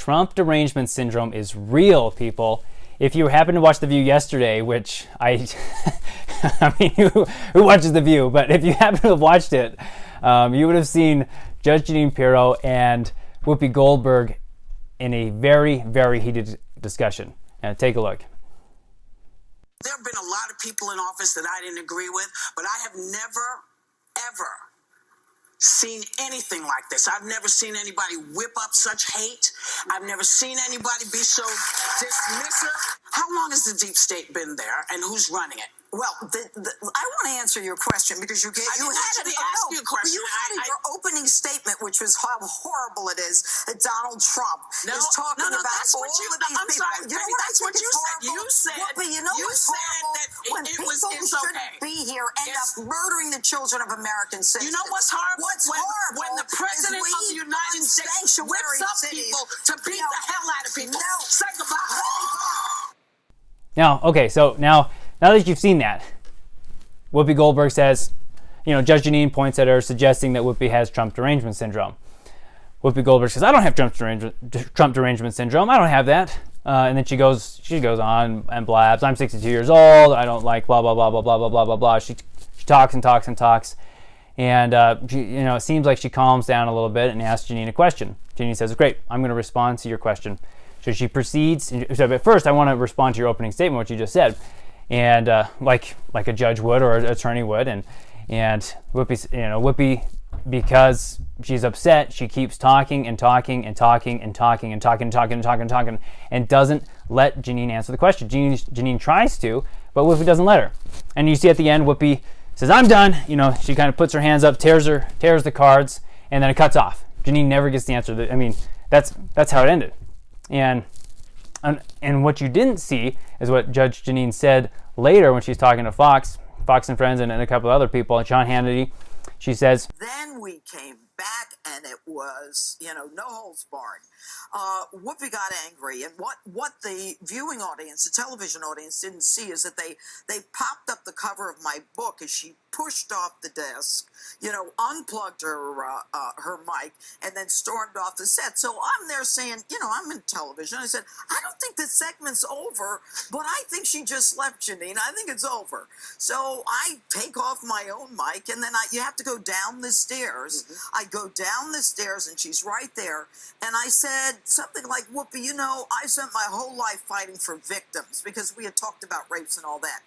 Trump derangement syndrome is real, people. If you happen to watch The View yesterday, which I mean, who watches The View? But if you happen to have watched it, you would have seen Judge Jeanine Pirro and Whoopi Goldberg in a very, very heated discussion. Take a look. There have been a lot of people in office that I didn't agree with, but I have never, ever seen anything like this. I've never seen anybody whip up such hate. I've never seen anybody be so dismissive. How long has the deep state been there, and who's running it? Well, I want to answer your question because you had you a question. You had your opening statement, which was how horrible it is that Donald Trump is talking about all of these people. Sorry, you know what? That's what you said. You said. Whoopi, you know what's horrible? When people shouldn't be here end up murdering the children of American citizens. You know what's horrible? What's horrible? When the president of the United States whips up people to beat the hell out of people. No. Say goodbye. Now, okay, so now that you've seen that, Whoopi Goldberg says, Judge Jeanine points at her, suggesting that Whoopi has Trump derangement syndrome. Whoopi Goldberg says, I don't have Trump derangement syndrome. I don't have that. And then she goes on and blabs. I'm 62 years old. I don't like blah, blah, blah, blah, blah, blah, blah, blah, blah. She talks and talks and talks. And, it seems like she calms down a little bit and asks Jeanine a question. Jeanine says, great, I'm going to respond to your question. So she proceeds. So, but first, I want to respond to your opening statement, what you just said. And like a judge would or an attorney would, and Whoopi, because she's upset, she keeps talking and talking and talking and talking and talking and talking and talking and talking, and doesn't let Jeanine answer the question. Jeanine tries to, but Whoopi doesn't let her. And you see at the end, Whoopi says, "I'm done." She kind of puts her hands up, tears the cards, and then it cuts off. Jeanine never gets the answer. That's how it ended. And what you didn't see is what Judge Jeanine said later when she's talking to Fox and Friends, and a couple of other people, and Sean Hannity. She says, then we came back and it was, no holds barred. Whoopi got angry, and what the viewing audience, the television audience, didn't see is that they popped up the cover of my book as she pushed off the desk, unplugged her mic, and then stormed off the set. So I'm there saying, I'm in television. I said, I don't think the segment's over, but I think she just left, Jeanine. I think it's over. So I take off my own mic, and then you have to go down the stairs. Mm-hmm. I go down the stairs, and she's right there. And I said something like, Whoopi, I spent my whole life fighting for victims because we had talked about rapes and all that.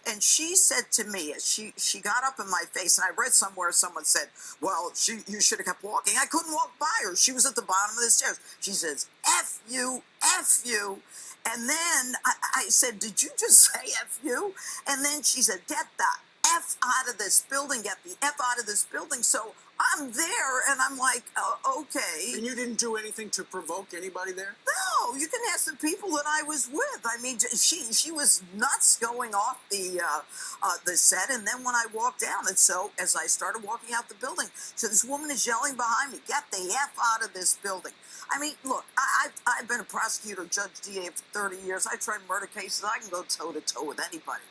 And she said to me, as she got up in my face, and I read somewhere someone said, well, you should have kept walking. I couldn't walk by her. She was at the bottom of the stairs. She says, F you, F you. And then I said, did you just say F you? And then she said, get the F out of this building, get the F out of this building. So I'm there, and I'm like, okay. And you didn't do anything to provoke anybody there? No, you can ask the people that I was with. I mean, she was nuts going off the set, and then when I walked down, and so as I started walking out the building, so this woman is yelling behind me, get the F out of this building. I mean, look, I've been a prosecutor, judge, DA for 30 years. I tried murder cases. I can go toe-to-toe with anybody.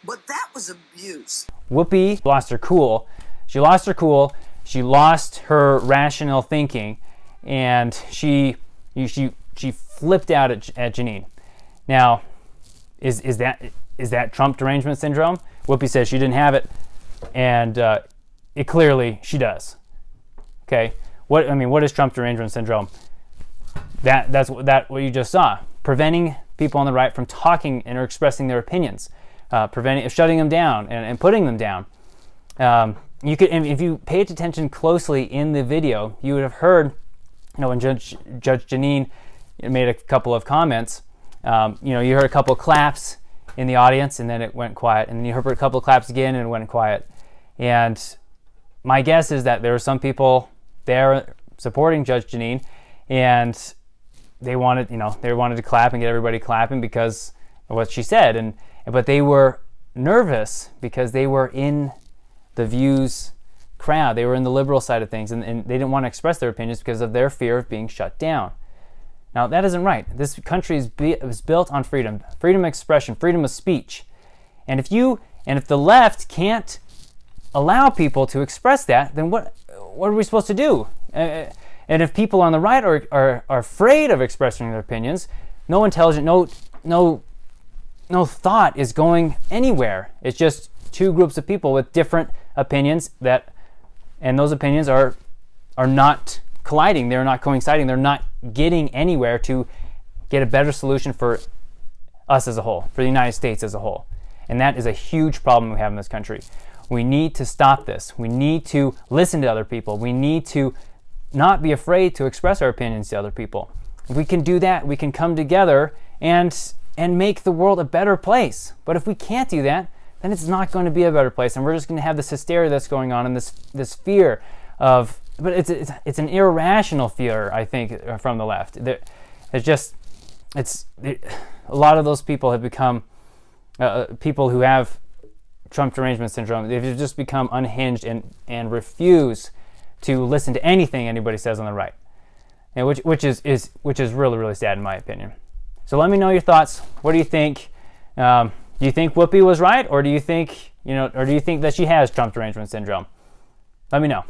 But that was abuse. Whoopi lost her cool. She lost her cool. She lost her rational thinking, and she flipped out at Jeanine. Now, is that Trump derangement syndrome? Whoopi says she didn't have it, and it clearly she does. Okay, what is Trump derangement syndrome? That's what you just saw. Preventing people on the right from talking and or expressing their opinions, shutting them down and putting them down. You could, if you paid attention closely in the video, you would have heard, when Judge Jeanine made a couple of comments. You heard a couple of claps in the audience, and then it went quiet, and then you heard a couple of claps again, and it went quiet. And my guess is that there were some people there supporting Judge Jeanine, and they wanted to clap and get everybody clapping because of what she said, but they were nervous because they were in the View's crowd. They were in the liberal side of things, and they didn't want to express their opinions because of their fear of being shut down. Now, that isn't right. This country is built on freedom of expression, freedom of speech. And if the left can't allow people to express that, then what are we supposed to do? And if people on the right are afraid of expressing their opinions, no intelligent, no thought is going anywhere. It's just two groups of people with different opinions and those opinions are not colliding. They're not coinciding. They're not getting anywhere to get a better solution for us as a whole, for the United States as a whole. And that is a huge problem we have in this country. We need to stop this. We need to listen to other people. We need to not be afraid to express our opinions to other people. If we can do that, we can come together and make the world a better place. But if we can't do that, then it's not going to be a better place, and we're just going to have this hysteria that's going on and this fear of. But it's an irrational fear, I think, from the left. A lot of those people have become people who have Trump derangement syndrome. They've just become unhinged and refuse to listen to anything anybody says on the right, and which is really, really sad in my opinion. So let me know your thoughts. What do you think? Do you think Whoopi was right, or do you think that she has Trump derangement syndrome? Let me know.